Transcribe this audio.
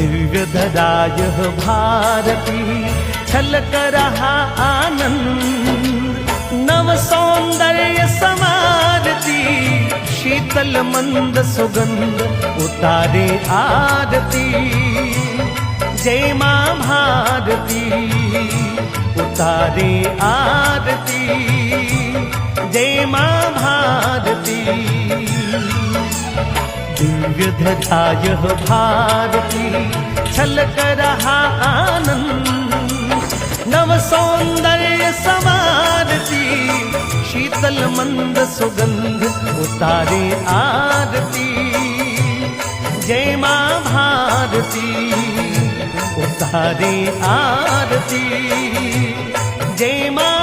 दिव्य धराय भारती छलक रहा आनंद, नव सौंदर्य समारती शीतल मंद सुगंध उतारे आरती। जय मां भारती उतारे आरती, जय मां भारती। दिव्य ध्वजाय भारती छलक रहा आनंद, नव सौंदर्य समारती शीतल मंद सुगंध उतारे आरती। जय मां भारती उतारे आरती, जय मां